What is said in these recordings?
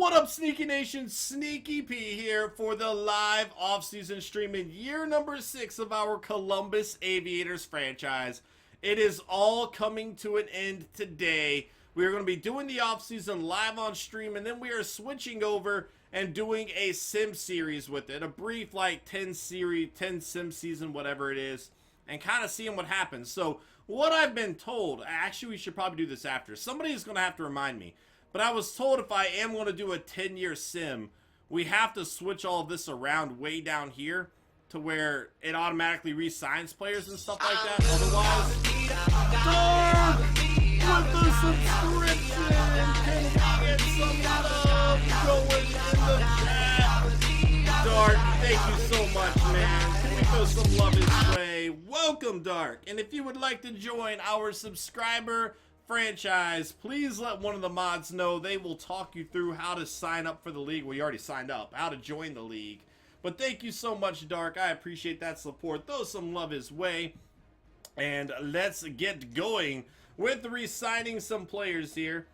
What up, Sneaky Nation? Sneaky P here for the live off-season stream in year number 6 of our Columbus Aviators franchise. It is all coming to an end today. We are going to be doing the off-season live on stream, and then we are switching over and doing a sim series with it. A brief, like, 10 sim season, whatever it is, and kind of seeing what happens. So, what I've been told, actually we should probably do this after. Somebody is going to have to remind me. But I was told if I am going to do a 10-year sim, we have to switch all of this around way down here to where it automatically re-signs players and stuff like that. Otherwise, Dark with the subscription. Can we get some love going in the chat? Dark, thank you so much, man. Can we throw some love his way? Welcome, Dark. And if you would like to join our subscriber franchise, please let one of the mods know. They will talk you through how to sign up for the league. Well, you already signed up. How to join the league. But thank you so much, Dark. I appreciate that support. Throw some love his way. And let's get going with re-signing some players here.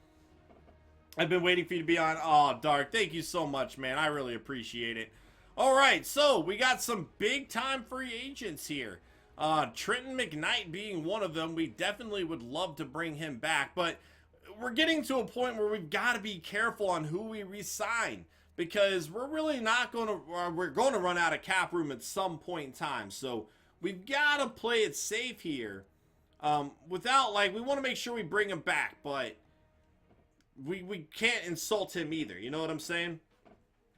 I've been waiting for you to be on. Oh, Dark, thank you so much, man. I really appreciate it. Alright, so we got some big-time free agents here. Trenton McKnight being one of them. We definitely would love to bring him back, but we're getting to a point where we've got to be careful on who we re-sign, because we're really not going to, we're going to run out of cap room at some point in time. So we've got to play it safe here. Without, like, we want to make sure we bring him back, but we can't insult him either. You know what I'm saying?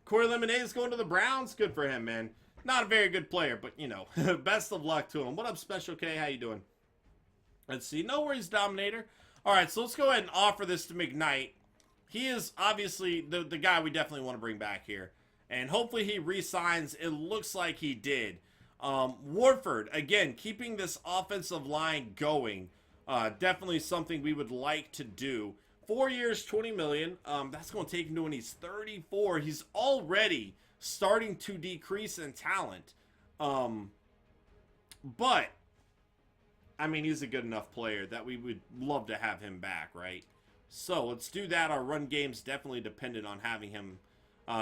Corey Lemonade is going to the Browns. Good for him, man. Not a very good player, but, you know, best of luck to him. What up, Special K? How you doing? Let's see. No worries, Dominator. All right, so let's go ahead and offer this to McKnight. He is obviously the guy we definitely want to bring back here. And hopefully he re-signs. It looks like he did. Warford, again, keeping this offensive line going. Definitely something we would like to do. 4 years, $20 million. That's going to take him to when he's 34. He's already starting to decrease in talent. But, I mean, he's a good enough player that we would love to have him back, right? So, let's do that. Our run game's definitely dependent on having him.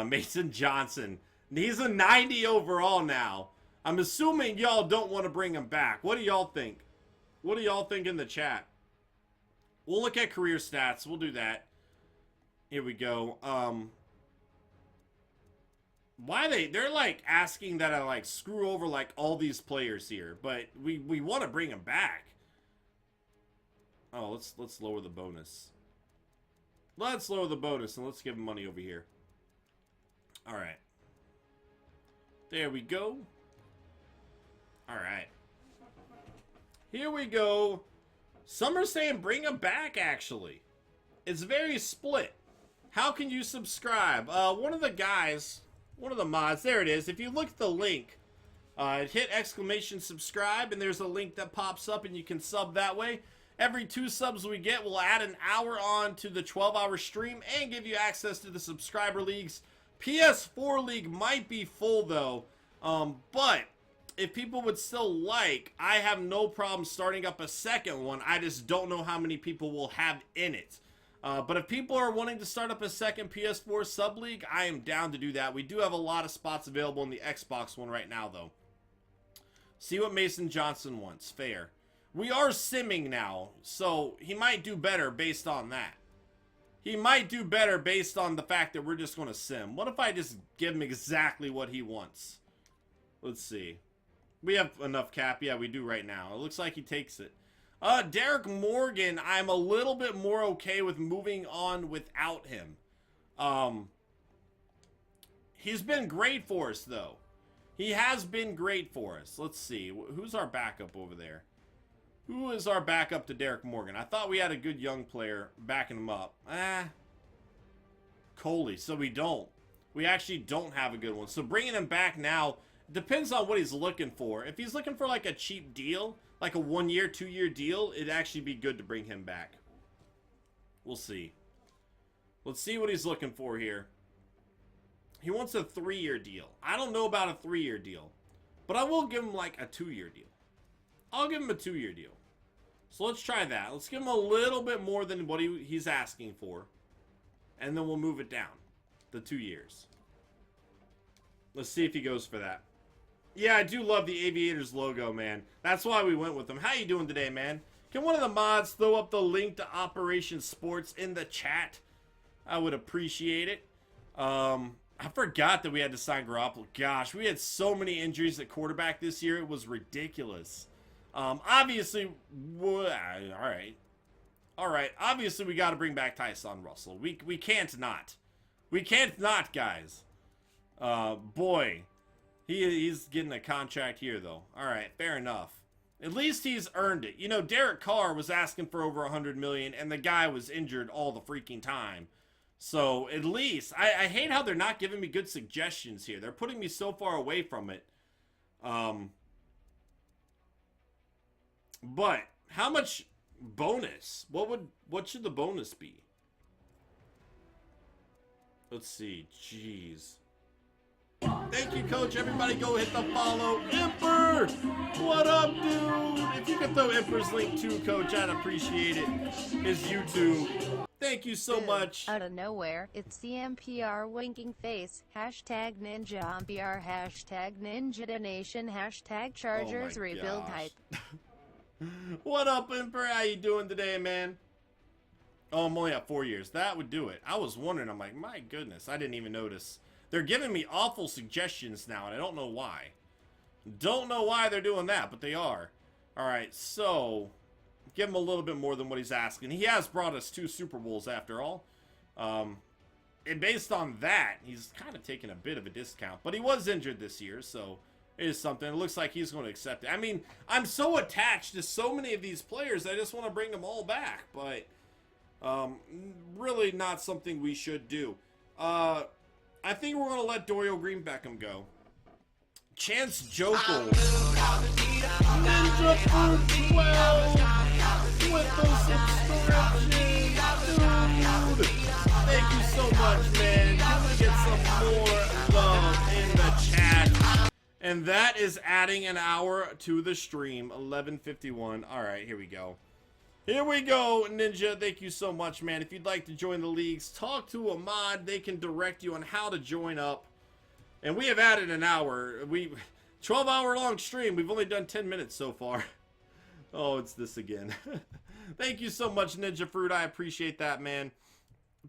Mason Johnson. He's a 90 overall now. I'm assuming y'all don't want to bring him back. What do y'all think? What do y'all think in the chat? We'll look at career stats. We'll do that. Here we go. Why they're like asking that I like screw over like all these players here, but we want to bring them back. Oh, let's lower the bonus. Let's lower the bonus and let's give him money over here. All right. There we go. All right. Here we go. Some are saying bring him back, actually. It's very split. How can you subscribe? One of the guys, one of the mods, there it is. If you look at the link, hit exclamation subscribe, and there's a link that pops up, and you can sub that way. Every 2 subs we get, we'll add an hour on to the 12-hour stream and give you access to the subscriber leagues. PS4 league might be full, though, but if people would still like, I have no problem starting up a second one. I just don't know how many people will have in it. But if people are wanting to start up a second PS4 sub league, I am down to do that. We do have a lot of spots available in the Xbox one right now, though. See what Mason Johnson wants. Fair. We are simming now, so he might do better based on that. He might do better based on the fact that we're just going to sim. What if I just give him exactly what he wants? Let's see. We have enough cap. Yeah, we do right now. It looks like he takes it. Derek Morgan, I'm a little bit more okay with moving on without him. He's been great for us, though. He has been great for us. Let's see. Who's our backup over there? Who is our backup to Derek Morgan? I thought we had a good young player backing him up. Coley. So we don't. We actually don't have a good one. So bringing him back now depends on what he's looking for. If he's looking for like a cheap deal, like a 1-year, 2-year deal, it'd actually be good to bring him back. We'll see. Let's see what he's looking for here. He wants a 3-year deal. I don't know about a 3-year deal, but I will give him like a 2-year deal. I'll give him a 2-year deal. So let's try that. Let's give him a little bit more than what he's asking for. And then we'll move it down. The 2 years. Let's see if he goes for that. Yeah, I do love the Aviators logo, man. That's why we went with them. How you doing today, man? Can one of the mods throw up the link to Operation Sports in the chat? I would appreciate it. I forgot that we had to sign Garoppolo. Gosh, we had so many injuries at quarterback this year. It was ridiculous. Obviously, all right. All right. Obviously, we got to bring back Tyson Russell. We can't not. We can't not, guys. Boy, he's getting a contract here, though. All right, fair enough. At least he's earned it. You know, Derek Carr was asking for over $100 million, and the guy was injured all the freaking time. So, at least, I hate how they're not giving me good suggestions here. They're putting me so far away from it. But, how much bonus? What should the bonus be? Let's see. Jeez. Thank you, Coach. Everybody go hit the follow. Emperor! What up, dude? If you could throw Emperor's link too, Coach, I'd appreciate it. His YouTube. Thank you so much. Out of nowhere, it's CMPR winking face. Hashtag Ninja MPR. Hashtag Ninja Donation. Hashtag Chargers rebuild hype. What up, Emperor? How you doing today, man? Oh, I'm only at 4 years. That would do it. I was wondering. I'm like, my goodness. I didn't even notice. They're giving me awful suggestions now, and I don't know why. Don't know why they're doing that, but they are. Alright, so give him a little bit more than what he's asking. He has brought us 2 Super Bowls after all. And based on that, he's kind of taking a bit of a discount. But he was injured this year, so it is something. It looks like he's going to accept it. I mean, I'm so attached to so many of these players, I just want to bring them all back. But really not something we should do. I think we're going to let Dorial Green Beckham go. Chance Jokel. Ninja for 12 with the subscription. Dude. Thank you so much, man. Can we get some more love in the chat? And that is adding an hour to the stream. 11:51. All right, here we go. Here we go, Ninja. Thank you so much, man. If you'd like to join the leagues, talk to a mod. They can direct you on how to join up. And we have added an hour. 12-hour long stream. We've only done 10 minutes so far. Oh, it's this again. Thank you so much, Ninja Fruit. I appreciate that, man.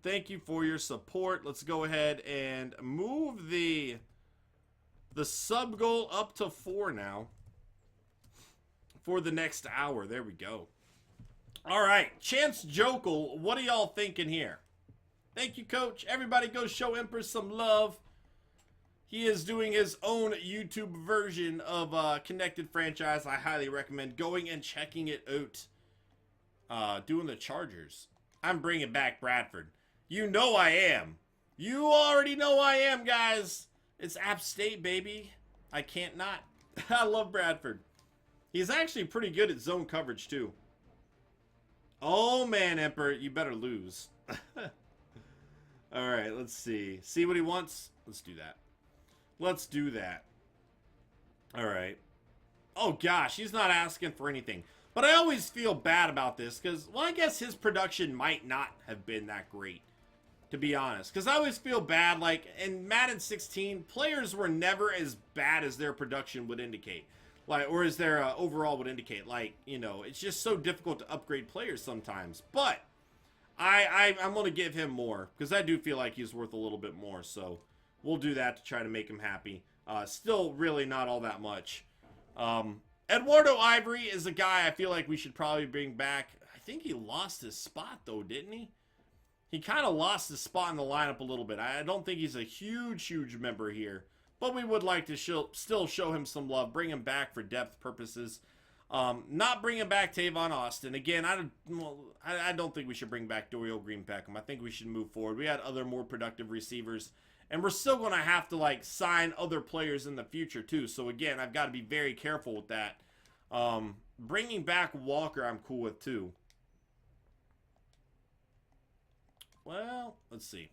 Thank you for your support. Let's go ahead and move the sub goal up to 4 now for the next hour. There we go. All right, Chance Jokel, what are y'all thinking here? Thank you, Coach. Everybody go show Emperor some love. He is doing his own YouTube version of Connected Franchise. I highly recommend going and checking it out. Doing the Chargers. I'm bringing back Bradford. You know I am. You already know I am, guys. It's App State, baby. I can't not. I love Bradford. He's actually pretty good at zone coverage, too. Oh, man, Emperor, you better lose. All right, let's see. See what he wants? Let's do that. Let's do that. All right. Oh, gosh, he's not asking for anything. But I always feel bad about this because, well, I guess his production might not have been that great, to be honest. Because I always feel bad, like, in Madden 16, players were never as bad as their production would indicate. Like, or as their overall would indicate. Like, you know, it's just so difficult to upgrade players sometimes. But I'm going to give him more because I do feel like he's worth a little bit more. So we'll do that to try to make him happy. Still really not all that much. Eduardo Ivory is a guy I feel like we should probably bring back. I think he lost his spot, though, didn't he? He kind of lost his spot in the lineup a little bit. I don't think he's a huge member here. But we would like to still show him some love. Bring him back for depth purposes. Not bringing back Tavon Austin. Again, I don't think we should bring back Dorial Green Beckham. I think we should move forward. We had other more productive receivers. And we're still going to have to, like, sign other players in the future, too. So, again, I've got to be very careful with that. Bringing back Walker, I'm cool with, too. Well, let's see.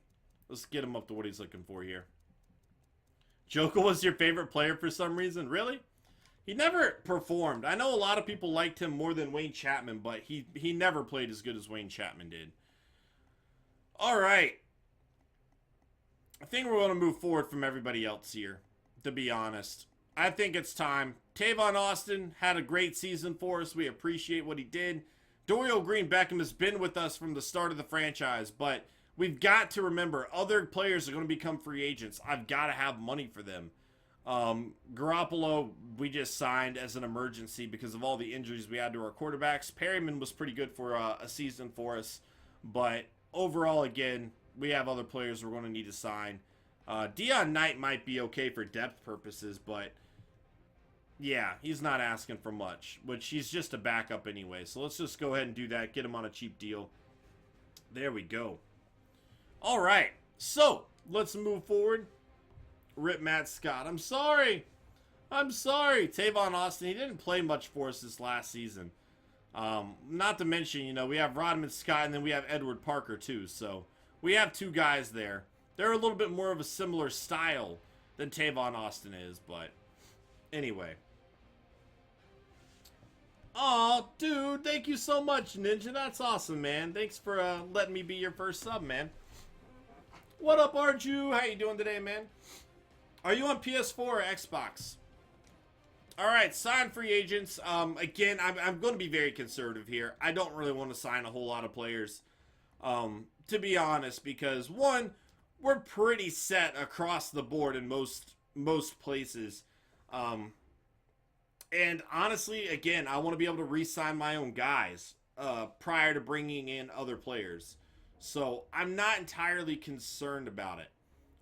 Let's get him up to what he's looking for here. Joker was your favorite player for some reason? Really? He never performed. I know a lot of people liked him more than Wayne Chapman, but he never played as good as Wayne Chapman did. All right. I think we're going to move forward from everybody else here, to be honest. I think it's time. Tavon Austin had a great season for us. We appreciate what he did. Dorial Green-Beckham has been with us from the start of the franchise, but we've got to remember, other players are going to become free agents. I've got to have money for them. Garoppolo, we just signed as an emergency because of all the injuries we had to our quarterbacks. Perryman was pretty good for a season for us, but overall, again, we have other players we're going to need to sign. Deion Knight might be okay for depth purposes, but yeah, he's not asking for much, which he's just a backup anyway. So let's just go ahead and do that. Get him on a cheap deal. There we go. All right, so let's move forward. Rip Matt Scott. I'm sorry. Tavon Austin, he didn't play much for us this last season. Not to mention, you know, we have Rodman Scott and then we have Edward Parker too. So we have two guys there. They're a little bit more of a similar style than Tavon Austin is, but anyway. Oh, dude, thank you so much, Ninja. That's awesome, man. Thanks for letting me be your first sub, man. What up, Arju? How you doing today, man? Are you on PS4 or Xbox? All right, sign free agents. Again, I'm going to be very conservative here. I don't really want to sign a whole lot of players, to be honest, because one, we're pretty set across the board in most places. And honestly, again, I want to be able to re-sign my own guys prior to bringing in other players. So I'm not entirely concerned about it.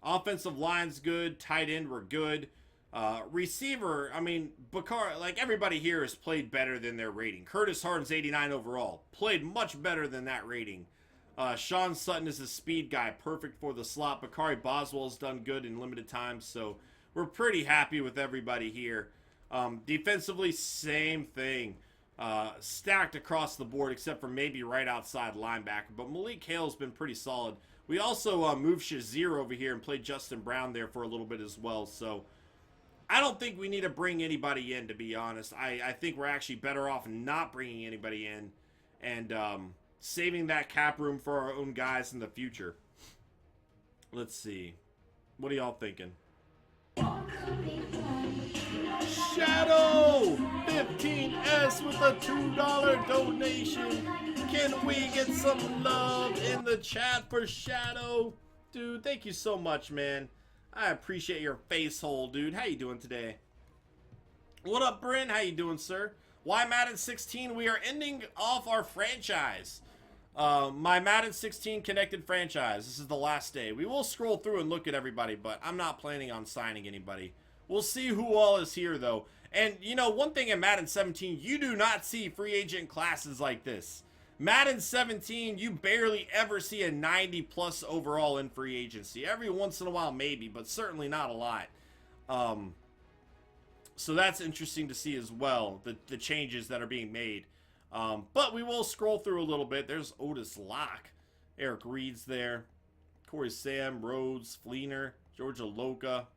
Offensive line's good. Tight end, we're good. Receiver, I mean, Bakar, like everybody here has played better than their rating. Curtis Harden's 89 overall. Played much better than that rating. Sean Sutton is a speed guy. Perfect for the slot. Bakari Boswell's done good in limited time. So we're pretty happy with everybody here. Defensively, same thing. Stacked across the board except for maybe right outside linebacker. But Malik Hale's been pretty solid. We also moved Shazier over here and played Justin Brown there for a little bit as well. So I don't think we need to bring anybody in, to be honest. I think we're actually better off not bringing anybody in and saving that cap room for our own guys in the future. Let's see. What are y'all thinking? Shadow 15S with a $2 donation. Can we get some love in the chat for Shadow? Dude, thank you so much, man. I appreciate your face hole, dude. How you doing today? What up, Bryn? How you doing, sir? Why Madden 16? We are ending off our franchise. My Madden 16 connected franchise. This is the last day. We will scroll through and look at everybody, but I'm not planning on signing anybody. We'll see who all is here, though. And, you know, one thing in Madden 17, you do not see free agent classes like this. Madden 17, you barely ever see a 90-plus overall in free agency. Every once in a while, maybe, but certainly not a lot. So that's interesting to see as well, the changes that are being made. But we will scroll through a little bit. There's Otis Locke. Eric Reed's there. Corey Sam, Rhodes, Fleener, Georgia Loca.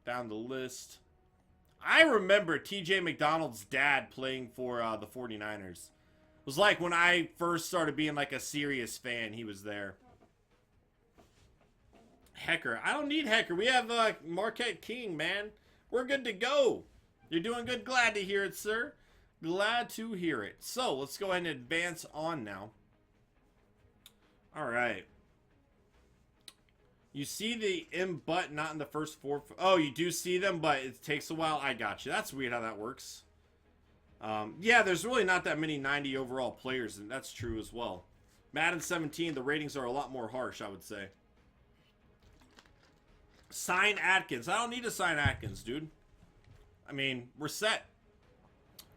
Down the list. I remember TJ McDonald's dad playing for the 49ers. It was like when I first started being like a serious fan, he was there. Hecker. I don't need Hecker. We have Marquette King, man. We're good to go. You're doing good. Glad to hear it, sir. Glad to hear it. So, let's go ahead and advance on now. All right. You see the M butt not in the first four. Oh, you do see them, but it takes a while. I got you. That's weird how that works. Yeah, there's really not that many 90 overall players, and that's true as well. Madden 17, the ratings are a lot more harsh, I would say. Sign Atkins. I don't need to sign Atkins, dude. I mean, we're set.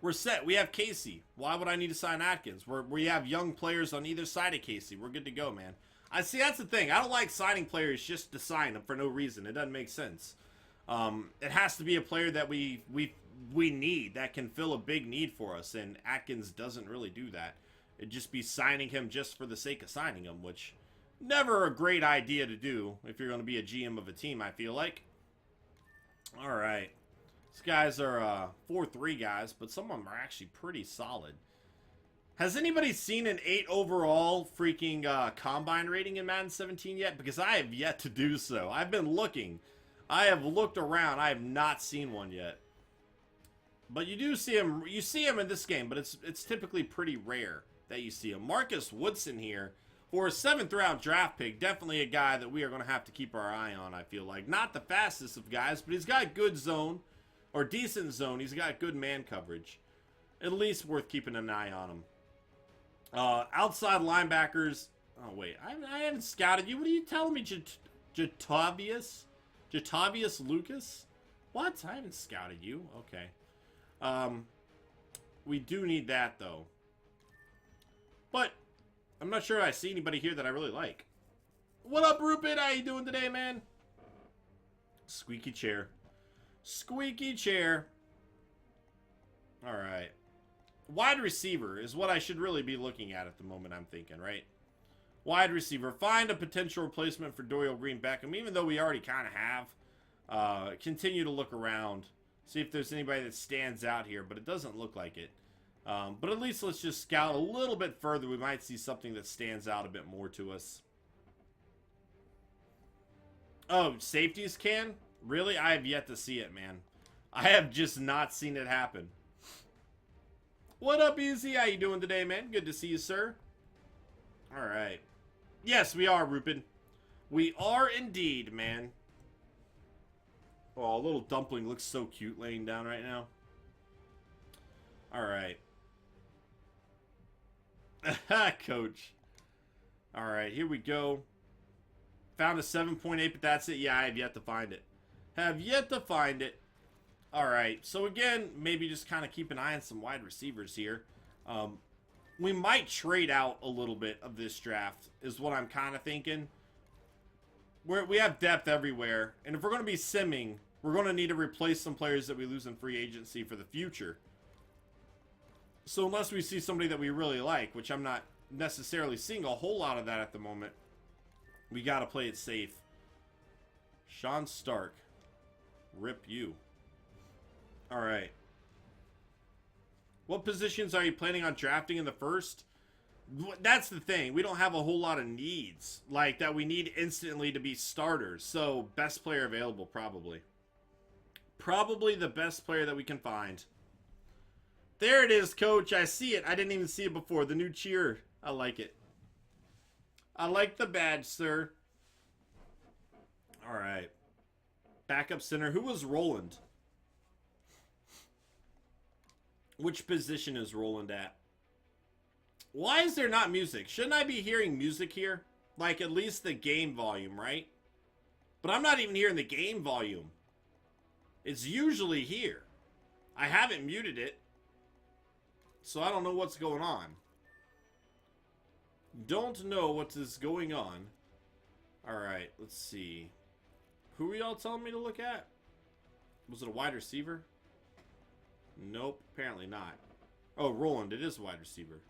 We're set. We have Casey. Why would I need to sign Atkins? We have young players on either side of Casey. We're good to go, man. I see, that's the thing. I don't like signing players just to sign them for no reason. It doesn't make sense. It has to be a player that we need, that can fill a big need for us, and Atkins doesn't really do that. It'd just be signing him just for the sake of signing him, which never a great idea to do if you're going to be a GM of a team, I feel like. All right. These guys are 4-3 guys, but some of them are actually pretty solid. Has anybody seen an 8 overall freaking combine rating in Madden 17 yet? Because I have yet to do so. I've been looking. I have looked around. I have not seen one yet. But you do see him. You see him in this game, but it's typically pretty rare that you see him. Marcus Woodson here for a 7th round draft pick. Definitely a guy that we are going to have to keep our eye on, I feel like. Not the fastest of guys, but he's got good zone or decent zone. He's got good man coverage. At least worth keeping an eye on him. Outside linebackers. Oh, wait. I haven't scouted you. What are you telling me, Jatavius? Jatavius Lucas? What? I haven't scouted you. Okay. We do need that, though. But I'm not sure I see anybody here that I really like. What up, Rupert? How you doing today, man? Squeaky chair. Squeaky chair. All right. Wide receiver is what I should really be looking at the moment, I'm thinking, right? Wide receiver. Find a potential replacement for Dorial Green-Beckham, even though we already kind of have. Continue to look around. See if there's anybody that stands out here, but it doesn't look like it. But at least let's just scout a little bit further. We might see something that stands out a bit more to us. Oh, safeties can? Really? I have yet to see it, man. I have just not seen it happen. What up, Easy? How you doing today, man? Good to see you, sir. All right. Yes, we are, Rupin. We are indeed, man. Oh, little dumpling looks so cute laying down right now. All right. Coach. All right, here we go. Found a 7.8, but that's it. Yeah, I have yet to find it. Have yet to find it. All right, so again, maybe just kind of keep an eye on some wide receivers here. We might trade out a little bit of this draft, is what I'm kind of thinking. We have depth everywhere, and if we're going to be simming, we're going to need to replace some players that we lose in free agency for the future. So unless we see somebody that we really like, which I'm not necessarily seeing a whole lot of that at the moment, we got to play it safe. Sean Stark. Rip you. All right. What positions are you planning on drafting in the first? That's the thing. We don't have a whole lot of needs like that we need instantly to be starters. So best player available, probably. Probably the best player that we can find. There it is, Coach. I see it. I didn't even see it before. The new cheer. I like it. I like the badge, sir. All right. Backup center. Who was Roland? Which position is Roland at? Why is there not music? Shouldn't I be hearing music here? Like at least the game volume, right? But I'm not even hearing the game volume. It's usually here. I haven't muted it. So I don't know what's going on. Don't know what is going on. Alright, let's see. Who are y'all telling me to look at? Was it a wide receiver? Nope, apparently not. Oh, Roland, it is a wide receiver.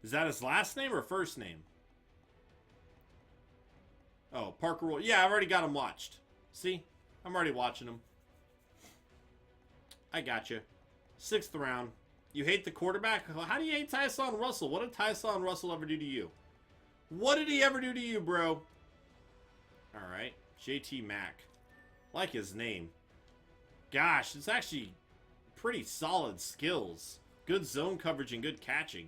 Is that his last name or first name? Oh, Parker Roland. Yeah, I've already got him watched. See? I'm already watching him. I got you. 6th round. You hate the quarterback? How do you hate Tyson Russell? What did Tyson Russell ever do to you? What did he ever do to you, bro? Alright. JT Mack. Like his name. Gosh, it's actually pretty solid skills. Good zone coverage and good catching.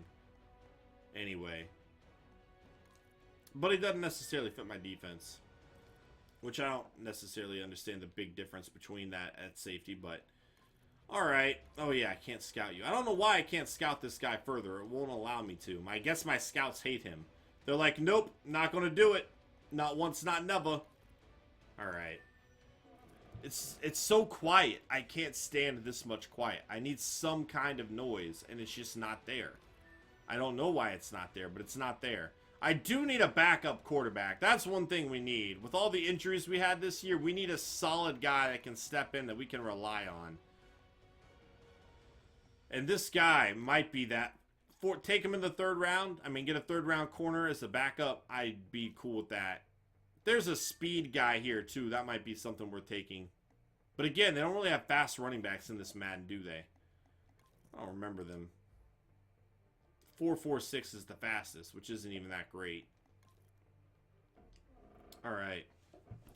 Anyway. But he doesn't necessarily fit my defense. Which I don't necessarily understand the big difference between that at safety, but... Alright. Oh yeah, I can't scout you. I don't know why I can't scout this guy further. It won't allow me to. I guess my scouts hate him. They're like, nope, not gonna do it. Not once, not never. Alright. It's so quiet. I can't stand this much quiet. I need some kind of noise, and it's just not there. I don't know why it's not there, but it's not there. I do need a backup quarterback. That's one thing we need. With all the injuries we had this year, we need a solid guy that can step in that we can rely on. And this guy might be that. Take him in the 3rd round. I mean, get a 3rd round corner as a backup. I'd be cool with that. There's a speed guy here, too. That might be something worth taking. But again, they don't really have fast running backs in this Madden, do they? I don't remember them. 446 is the fastest, which isn't even that great. Alright.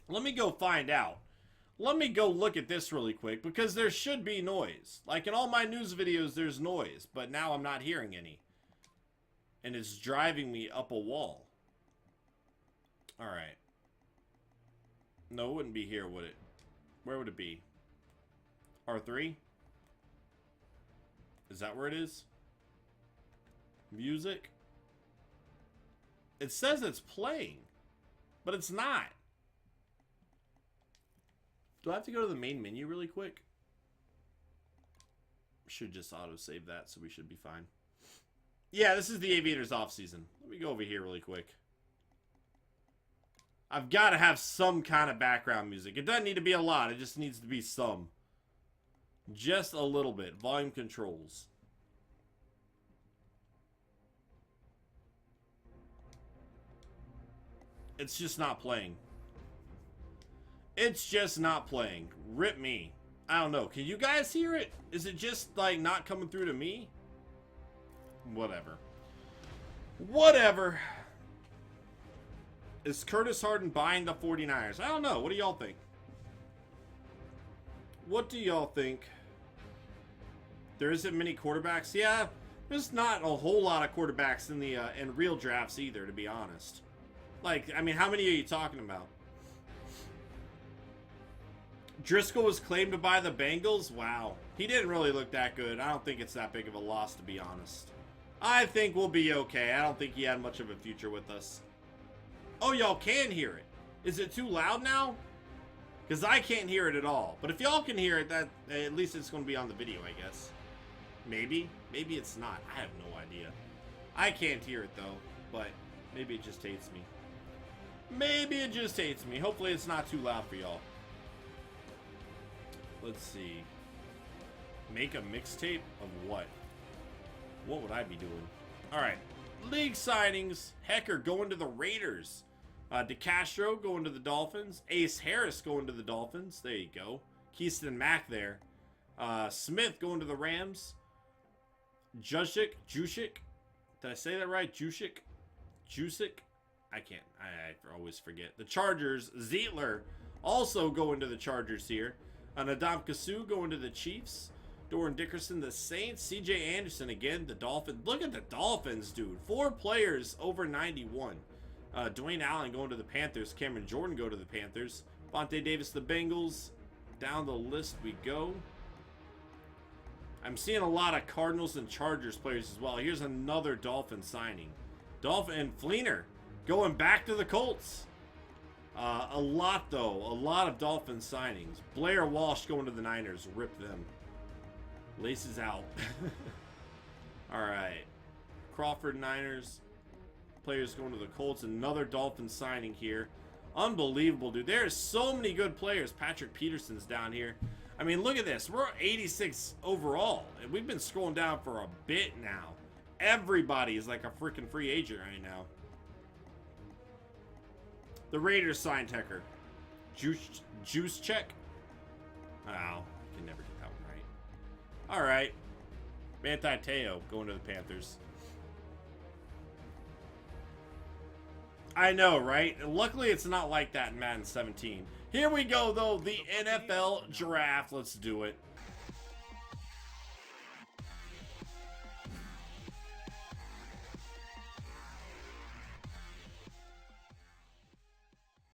Let me go find out. Let me go look at this really quick, because there should be noise. Like in all my news videos, there's noise, but now I'm not hearing any. And it's driving me up a wall. Alright. No, it wouldn't be here, would it? Where would it be? R3? Is that where it is? Music? It says it's playing, but it's not. Do I have to go to the main menu really quick? Should just auto-save that, so we should be fine. Yeah, this is the Aviators off-season. Let me go over here really quick. I've got to have some kind of background music. It doesn't need to be a lot. It just needs to be some. Just a little bit. Volume controls. It's just not playing. It's just not playing. Rip me. I don't know. Can you guys hear it? Is it just like not coming through to me? Whatever. Whatever. Is Curtis Harden buying the 49ers? I don't know. What do y'all think? What do y'all think? There isn't many quarterbacks. Yeah, there's not a whole lot of quarterbacks in the in real drafts either, to be honest. Like, I mean, how many are you talking about? Driscoll was claimed to buy the Bengals? Wow. He didn't really look that good. I don't think it's that big of a loss, to be honest. I think we'll be okay. I don't think he had much of a future with us. Oh, y'all can hear it. Is it too loud now? Because I can't hear it at all. But if y'all can hear it, that at least it's going to be on the video, I guess. Maybe. Maybe it's not. I have no idea. I can't hear it, though. But maybe it just hates me. Maybe it just hates me. Hopefully it's not too loud for y'all. Let's see. Make a mixtape of what? What would I be doing? Alright. League signings. Hecker going to the Raiders. DeCastro going to the Dolphins. Ace Harris going to the Dolphins. There you go. Keyston Mack there. Smith going to the Rams. Juszczyk. Did I say that right? Juszczyk? I can't. I always forget. The Chargers. Zietler also going to the Chargers here. Adam Kasu going to the Chiefs. Doran Dickerson, the Saints. C.J. Anderson again, the Dolphins. Look at the Dolphins, dude. 4 players over 91. Dwayne Allen going to the Panthers. Cameron Jordan go to the Panthers. Vontae Davis, the Bengals. Down the list we go. I'm seeing a lot of Cardinals and Chargers players as well. Here's another Dolphin signing. Dolphin and Fleener going back to the Colts. A lot, though. A lot of Dolphin signings. Blair Walsh going to the Niners. Rip them. Laces out. Alright. Crawford Niners. Players going to the Colts. Another Dolphin signing here. Unbelievable, dude. There's so many good players. Patrick Peterson's down here. I mean, look at this. We're 86 overall. And we've been scrolling down for a bit now. Everybody is like a freaking free agent right now. The Raiders signed Hecker. Juszczyk. Oh, I can never get that one right. Alright. Manti Te'o going to the Panthers. I know, right? Luckily, it's not like that in Madden 17. Here we go, though. The NFL draft. Let's do it.